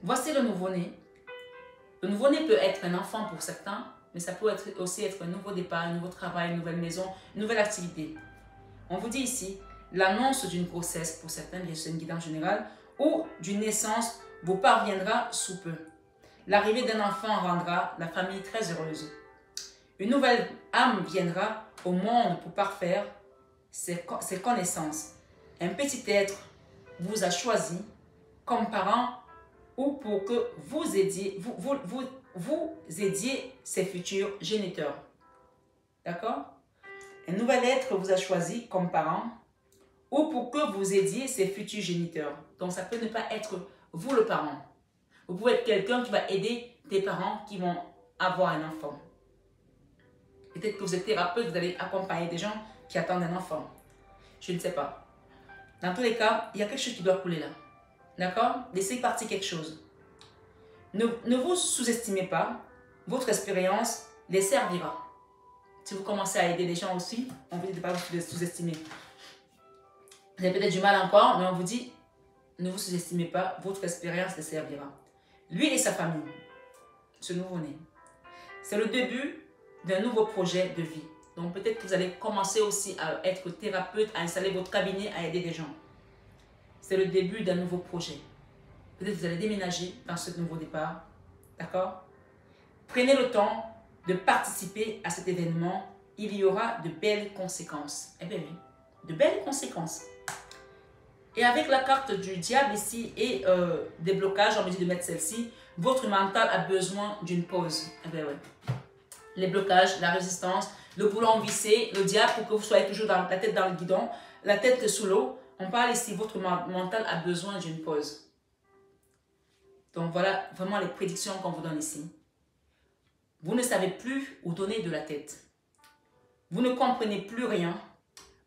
Voici le nouveau-né. Le nouveau-né peut être un enfant pour certains, mais ça peut aussi être un nouveau départ, un nouveau travail, une nouvelle maison, une nouvelle activité. On vous dit ici, l'annonce d'une grossesse pour certains, bien sûr, une guidance générale, ou d'une naissance vous parviendra sous peu. L'arrivée d'un enfant rendra la famille très heureuse. Une nouvelle âme viendra au monde pour parfaire ses connaissances. Un petit être vous a choisi comme parent ou pour que vous aidiez, vous aidiez ses futurs géniteurs. D'accord? Un nouvel être vous a choisi comme parent ou pour que vous aidiez ses futurs géniteurs. Donc, ça peut ne pas être vous le parent. Vous pouvez être quelqu'un qui va aider des parents qui vont avoir un enfant. Peut-être que vous êtes thérapeute, vous allez accompagner des gens qui attendent un enfant. Je ne sais pas. Dans tous les cas, il y a quelque chose qui doit couler là. D'accord? Laissez partir quelque chose. Ne vous sous-estimez pas. Votre expérience les servira. Si vous commencez à aider les gens aussi, on vous dit de ne pas vous sous-estimer. Vous avez peut-être du mal encore, mais on vous dit, ne vous sous-estimez pas, votre expérience les servira. Lui et sa famille, ce nouveau-né, c'est le début d'un nouveau projet de vie. Donc peut-être que vous allez commencer aussi à être thérapeute, à installer votre cabinet, à aider des gens. C'est le début d'un nouveau projet. Peut-être que vous allez déménager dans ce nouveau départ. D'accord? Prenez le temps de participer à cet événement. Il y aura de belles conséquences. Eh bien oui, de belles conséquences. Et avec la carte du diable ici et des blocages, on me dit de mettre celle-ci, votre mental a besoin d'une pause. Eh bien oui. Les blocages, la résistance, le boulon vissé, le diable pour que vous soyez toujours la tête dans le guidon, la tête sous l'eau. On parle ici, votre mental a besoin d'une pause. Donc voilà vraiment les prédictions qu'on vous donne ici. Vous ne savez plus où donner de la tête. Vous ne comprenez plus rien.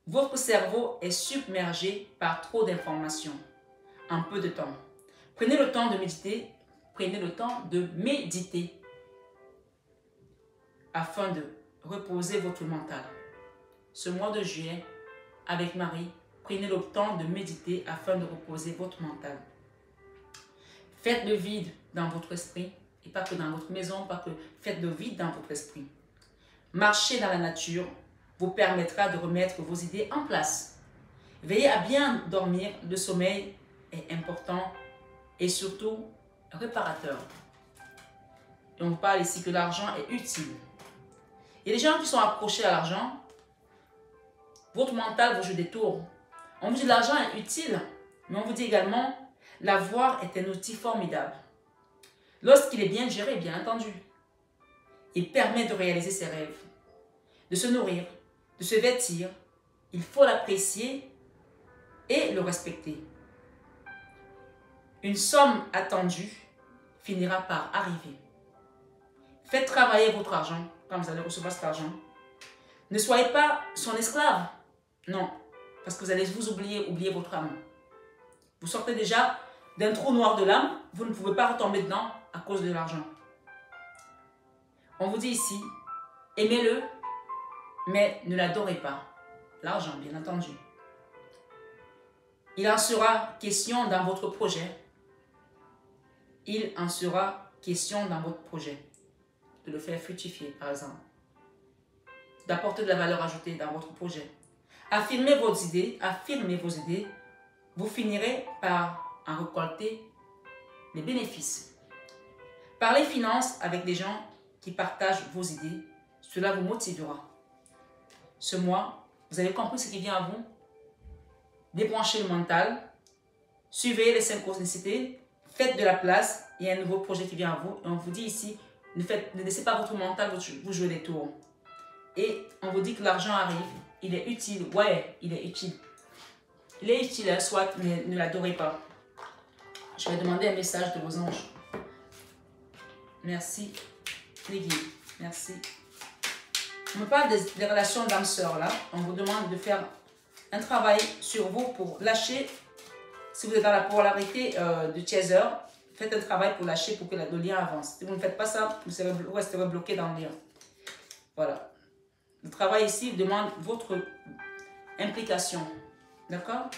Votre cerveau est submergé par trop d'informations en peu de temps. Prenez le temps de méditer. Prenez le temps de méditer afin de reposer votre mental. Ce mois de juillet, avec Marie, prenez le temps de méditer afin de reposer votre mental. Faites le vide dans votre esprit, et pas que dans votre maison, pas que faites le vide dans votre esprit. Marcher dans la nature vous permettra de remettre vos idées en place. Veillez à bien dormir, le sommeil est important et surtout réparateur. Et on parle ici que l'argent est utile. Il y a des gens qui sont accrochés à l'argent, votre mental vous joue des tours. On vous dit que l'argent est utile, mais on vous dit également l'avoir est un outil formidable. Lorsqu'il est bien géré, bien entendu, il permet de réaliser ses rêves, de se nourrir, de se vêtir. Il faut l'apprécier et le respecter. Une somme attendue finira par arriver. Faites travailler votre argent quand vous allez recevoir cet argent. Ne soyez pas son esclave. Non, parce que vous allez vous oublier votre âme. Vous sortez déjà d'un trou noir de l'âme, vous ne pouvez pas retomber dedans à cause de l'argent. On vous dit ici, aimez-le, mais ne l'adorez pas. L'argent, bien entendu. Il en sera question dans votre projet. Il en sera question dans votre projet. De le faire fructifier, par exemple. D'apporter de la valeur ajoutée dans votre projet. Affirmez vos idées, vous finirez par en récolter les bénéfices. Parlez finances avec des gens qui partagent vos idées, cela vous motivera. Ce mois, vous avez compris ce qui vient à vous? Débranchez le mental, suivez les 5 synchronicités, faites de la place, il y a un nouveau projet qui vient à vous. Et on vous dit ici, ne laissez pas votre mental vous jouer des tours. Et on vous dit que l'argent arrive, il est utile. Ouais, il est utile. Il est utile, soit ne l'adorez pas. Je vais demander un message de vos anges. Merci, les guides. Merci. On me parle des relations d'âme-sœur là. On vous demande de faire un travail sur vous pour lâcher. Si vous êtes dans la polarité de chaser, faites un travail pour lâcher pour que le lien avance. Si vous ne faites pas ça, vous resterez bloqué dans le lien. Voilà. Le travail ici demande votre implication. D'accord?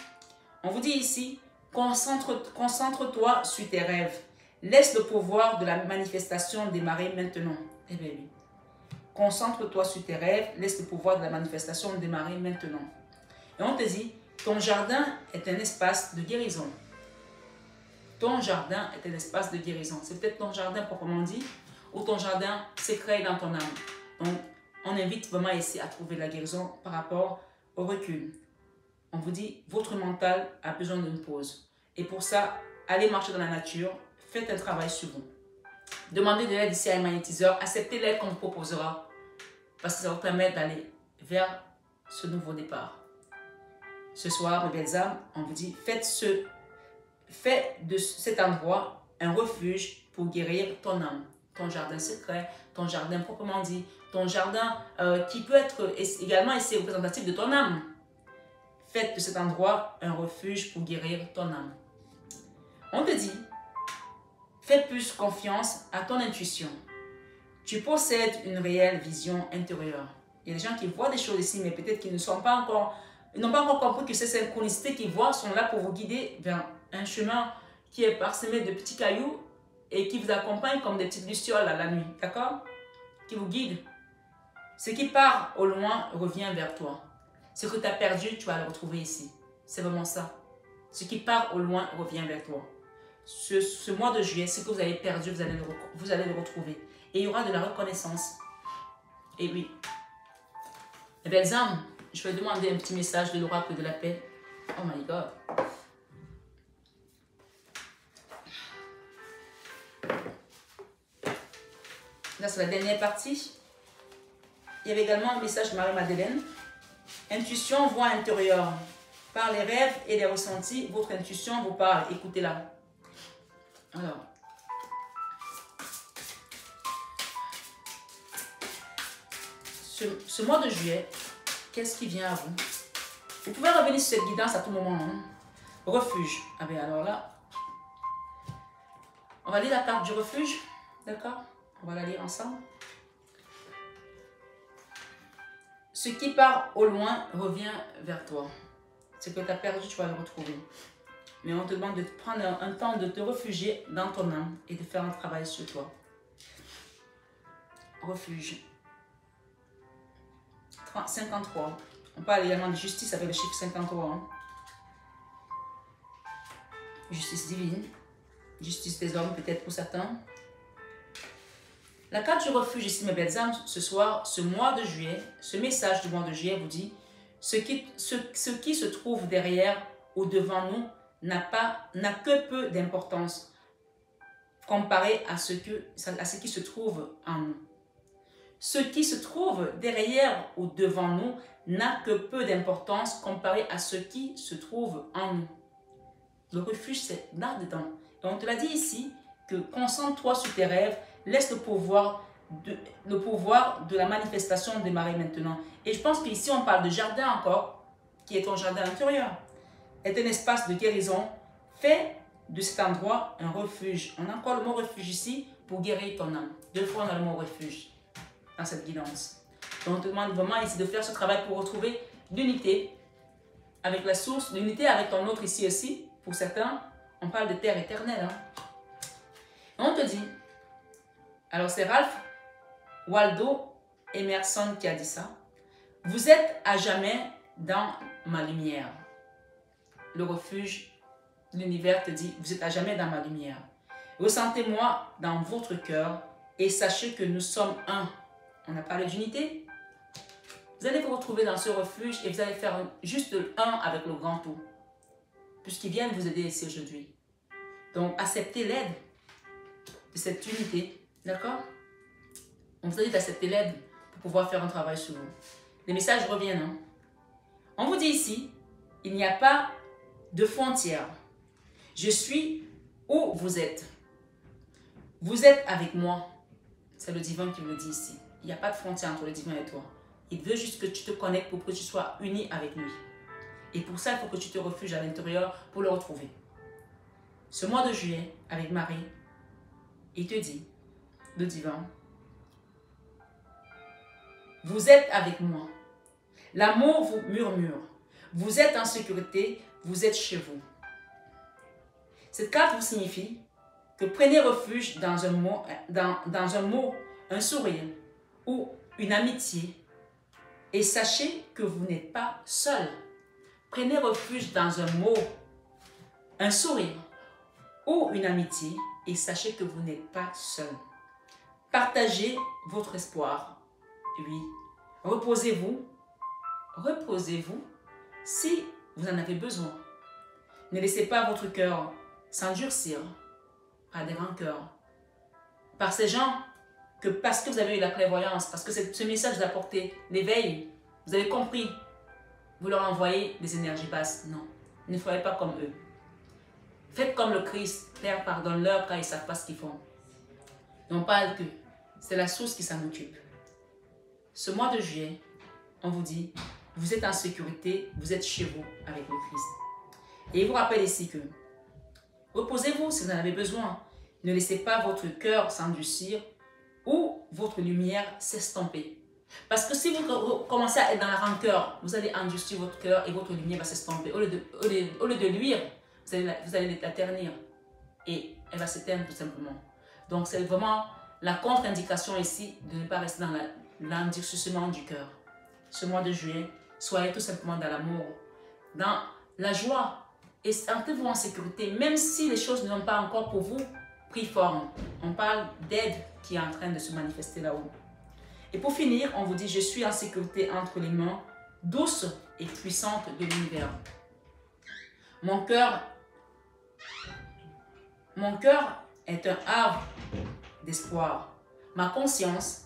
On vous dit ici, concentre-toi sur tes rêves. Laisse le pouvoir de la manifestation démarrer maintenant. Eh bien oui. Concentre-toi sur tes rêves. Laisse le pouvoir de la manifestation démarrer maintenant. Et on te dit, ton jardin est un espace de guérison. Ton jardin est un espace de guérison. C'est peut-être ton jardin proprement dit ou ton jardin secret dans ton âme. Donc, on invite vraiment ici à trouver la guérison par rapport au recul. On vous dit, votre mental a besoin d'une pause. Et pour ça, allez marcher dans la nature, faites un travail sur vous. Demandez de l'aide ici à un magnétiseur, acceptez l'aide qu'on vous proposera. Parce que ça vous permet d'aller vers ce nouveau départ. Ce soir, mes belles âmes, on vous dit, faites de cet endroit un refuge pour guérir ton âme. Ton jardin secret, ton jardin proprement dit, ton jardin qui peut être également ici représentatif de ton âme. Faites de cet endroit un refuge pour guérir ton âme. On te dit, fais plus confiance à ton intuition. Tu possèdes une réelle vision intérieure. Il y a des gens qui voient des choses ici, mais peut-être qu'ils n'ont pas encore compris que ces synchronicités qu'ils voient sont là pour vous guider vers un chemin qui est parsemé de petits cailloux et qui vous accompagne comme des petites lucioles à la nuit, d'accord? Qui vous guide. Ce qui part au loin revient vers toi. Ce que tu as perdu, tu vas le retrouver ici. C'est vraiment ça. Ce qui part au loin revient vers toi. Ce mois de juillet, ce que vous avez perdu, vous allez le retrouver. Et il y aura de la reconnaissance. Et oui. Les belles âmes, je vais demander un petit message de l'oracle de la paix. Oh my God. Là, c'est la dernière partie. Il y avait également un message de Marie-Madeleine. Intuition, voix intérieure. Par les rêves et les ressentis, votre intuition vous parle. Écoutez-la. Alors. Ce mois de juillet, qu'est-ce qui vient à vous? Vous pouvez revenir sur cette guidance à tout moment. Hein? Refuge. Ah bien alors là, on va lire la carte du refuge. D'accord? On va la lire ensemble. Ce qui part au loin revient vers toi. Ce que tu as perdu, tu vas le retrouver. Mais on te demande de prendre un temps de te réfugier dans ton âme et de faire un travail sur toi. Refuge. 53. On parle également de justice avec le chiffre 53. Hein. Justice divine. Justice des hommes, peut-être pour certains. La carte du refuge ici, mes belles âmes, ce soir, ce mois de juillet, ce message du mois de juillet vous dit ce qui se trouve derrière ou devant nous n'a que peu d'importance comparé à ce qui se trouve en nous. Ce qui se trouve derrière ou devant nous n'a que peu d'importance comparé à ce qui se trouve en nous. Le refuge, c'est là-dedans. Et on te l'a dit ici, que concentre-toi sur tes rêves, laisse le pouvoir de la manifestation démarrer maintenant. Et je pense qu'ici, on parle de jardin encore, qui est ton jardin intérieur. Est un espace de guérison. Fais de cet endroit un refuge. On a encore le mot refuge ici pour guérir ton âme. 2 fois, on a le mot refuge dans cette guidance. Donc, on te demande vraiment ici de faire ce travail pour retrouver l'unité avec la source, l'unité avec ton autre ici aussi. Pour certains, on parle de terre éternelle. Hein. On te dit, alors c'est Ralph Waldo Emerson qui a dit ça. Vous êtes à jamais dans ma lumière. Le refuge, l'univers te dit, vous êtes à jamais dans ma lumière. Ressentez-moi dans votre cœur et sachez que nous sommes un. On a parlé d'unité. Vous allez vous retrouver dans ce refuge et vous allez faire juste un avec le grand tout. Puisqu'il vient vous aider ici aujourd'hui. Donc, acceptez l'aide de cette unité. D'accord? On vous a dit d'accepter l'aide pour pouvoir faire un travail sur vous. Les messages reviennent. Hein? On vous dit ici, il n'y a pas de frontières. Je suis où vous êtes. Vous êtes avec moi. C'est le divin qui me le dit ici. Il n'y a pas de frontière entre le divin et toi. Il veut juste que tu te connectes pour que tu sois uni avec lui. Et pour ça, il faut que tu te refuges à l'intérieur pour le retrouver. Ce mois de juillet, avec Marie, il te dit, le divin, vous êtes avec moi. L'amour vous murmure. Vous êtes en sécurité, vous êtes chez vous. Cette carte vous signifie que prenez refuge dans un mot, un sourire ou une amitié et sachez que vous n'êtes pas seul. Prenez refuge dans un mot, un sourire ou une amitié et sachez que vous n'êtes pas seul. Partagez votre espoir. Oui. Reposez-vous. Reposez-vous si vous en avez besoin. Ne laissez pas votre cœur s'endurcir par des rancœurs. Par ces gens que parce que vous avez eu la clairvoyance, parce que ce message vous a apporté l'éveil, vous avez compris, vous leur envoyez des énergies basses. Non, ne soyez pas comme eux. Faites comme le Christ. Père, pardonne-leur quand ils ne savent pas ce qu'ils font. Non pas que c'est la source qui s'en occupe. Ce mois de juillet, on vous dit, vous êtes en sécurité, vous êtes chez vous avec le Christ. Et il vous rappelle ici que reposez-vous si vous en avez besoin. Ne laissez pas votre cœur s'endurcir ou votre lumière s'estomper. Parce que si vous commencez à être dans la rancœur, vous allez endurcir votre cœur et votre lumière va s'estomper. Au lieu de luire, vous allez la ternir et elle va s'éteindre tout simplement. Donc c'est vraiment la contre-indication ici de ne pas rester dans l'endurcissement du cœur. Ce mois de juillet, soyez tout simplement dans l'amour, dans la joie et sentez-vous en sécurité. Même si les choses ne sont pas encore pour vous pris forme, on parle d'aide qui est en train de se manifester là-haut. Et pour finir, on vous dit, je suis en sécurité entre les mains douces et puissantes de l'univers. Mon cœur est un arbre d'espoir. Ma conscience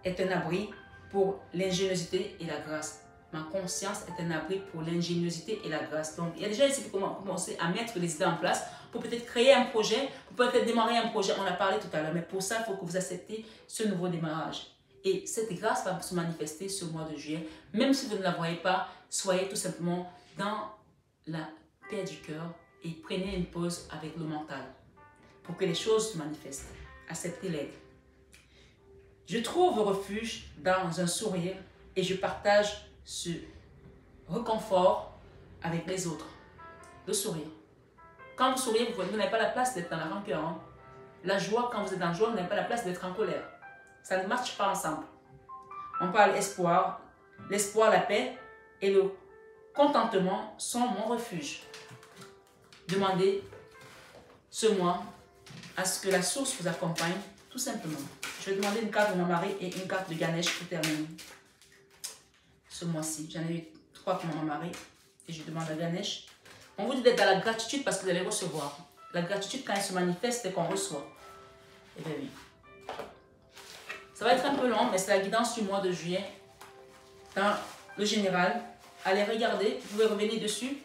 est un abri pour l'ingéniosité et la grâce. Ma conscience est un abri pour l'ingéniosité et la grâce. Donc, il y a déjà ici qui commencer à mettre les idées en place pour peut-être créer un projet, pour peut-être démarrer un projet. On a parlé tout à l'heure, mais pour ça, il faut que vous acceptez ce nouveau démarrage. Et cette grâce va se manifester ce mois de juillet. Même si vous ne la voyez pas, soyez tout simplement dans la paix du cœur et prenez une pause avec le mental pour que les choses se manifestent. Acceptez l'aide. Je trouve refuge dans un sourire et je partage ce réconfort avec les autres. Le sourire. Quand vous souriez, vous n'avez pas la place d'être dans la rancœur. Hein. La joie, quand vous êtes en joie, vous n'avez pas la place d'être en colère. Ça ne marche pas ensemble. On parle espoir. L'espoir, la paix et le contentement sont mon refuge. Demandez ce mois à ce que la source vous accompagne, tout simplement. Je vais demander une carte de mon mari et une carte de Ganesh pour terminer. Ce mois-ci, j'en ai eu 3 pour mon mari et je demande à Ganesh. On vous dit d'être dans la gratitude parce que vous allez recevoir. La gratitude, quand elle se manifeste, c'est qu'on reçoit. Eh bien oui. Ça va être un peu long, mais c'est la guidance du mois de juillet. Dans le général, allez regarder, vous pouvez revenir dessus.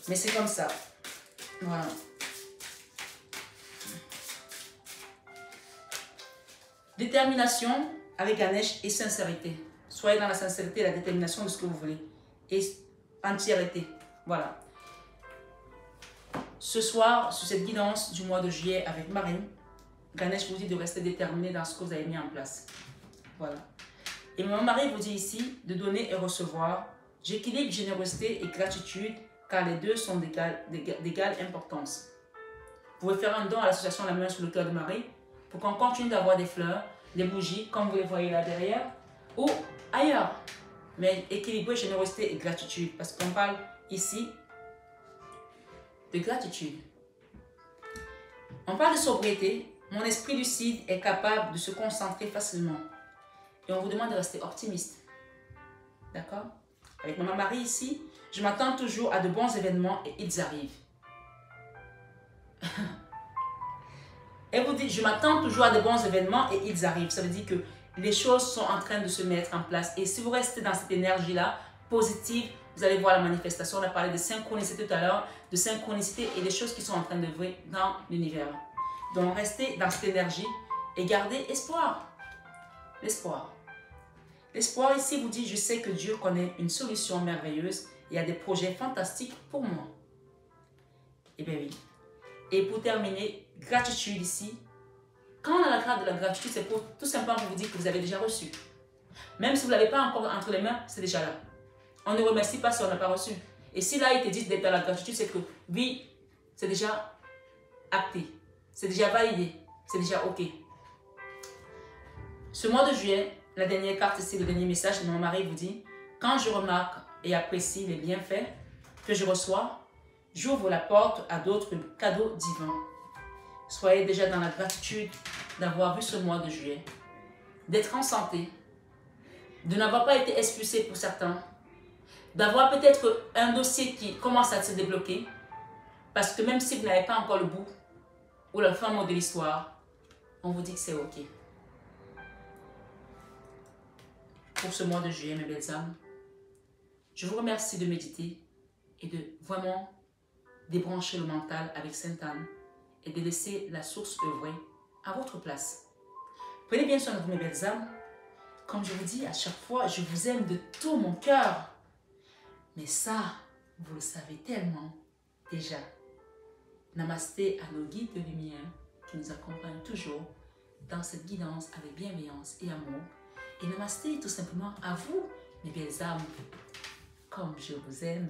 Mais c'est comme ça. Voilà. Détermination avec Ganesh et sincérité. Soyez dans la sincérité et la détermination de ce que vous voulez. Et entièreté. Voilà. Ce soir, sur cette guidance du mois de juillet avec Marine, Ganesh vous dit de rester déterminé dans ce que vous avez mis en place. Voilà. Et mon mari vous dit ici de donner et recevoir. J'équilibre générosité et gratitude car les deux sont d'égale importance. Vous pouvez faire un don à l'association La Main sur le cœur de Marie pour qu'on continue d'avoir des fleurs, des bougies, comme vous les voyez là derrière, ou ailleurs. Mais équilibrer générosité et gratitude parce qu'on parle ici de gratitude. On parle de sobriété. Mon esprit lucide est capable de se concentrer facilement. Et on vous demande de rester optimiste. D'accord? Avec mon mari ici, je m'attends toujours à de bons événements et ils arrivent. Et vous dites, je m'attends toujours à de bons événements et ils arrivent. Ça veut dire que les choses sont en train de se mettre en place. Et si vous restez dans cette énergie-là, positive, vous allez voir la manifestation. On a parlé de synchronicité tout à l'heure, de synchronicité et des choses qui sont en train de vrai dans l'univers. Donc, restez dans cette énergie et gardez espoir. L'espoir. L'espoir ici vous dit, je sais que Dieu connaît une solution merveilleuse. Il y a des projets fantastiques pour moi. Eh bien oui. Et pour terminer, gratitude ici. Quand on a la carte de la gratitude, c'est pour tout simplement vous dire que vous avez déjà reçu. Même si vous ne l'avez pas encore entre les mains, c'est déjà là. On ne remercie pas si on n'a pas reçu. Et si là, il te dit d'être dans la gratitude, c'est que oui, c'est déjà acté. C'est déjà validé. C'est déjà OK. Ce mois de juillet, la dernière carte ici, le dernier message de mon mari vous dit, quand je remarque et apprécie les bienfaits que je reçois, j'ouvre la porte à d'autres cadeaux divins. Soyez déjà dans la gratitude d'avoir vu ce mois de juillet, d'être en santé, de n'avoir pas été expulsé pour certains, d'avoir peut-être un dossier qui commence à se débloquer, parce que même si vous n'avez pas encore le bout ou le fin mot de l'histoire, on vous dit que c'est OK. Pour ce mois de juillet, mes belles âmes, je vous remercie de méditer et de vraiment débrancher le mental avec Sainte Anne et de laisser la source œuvrer à votre place. Prenez bien soin de vous, mes belles âmes. Comme je vous dis à chaque fois, je vous aime de tout mon cœur. Mais ça, vous le savez tellement déjà. Namasté à nos guides de lumière qui nous accompagnent toujours dans cette guidance avec bienveillance et amour. Et namasté tout simplement à vous, mes belles âmes, comme je vous aime.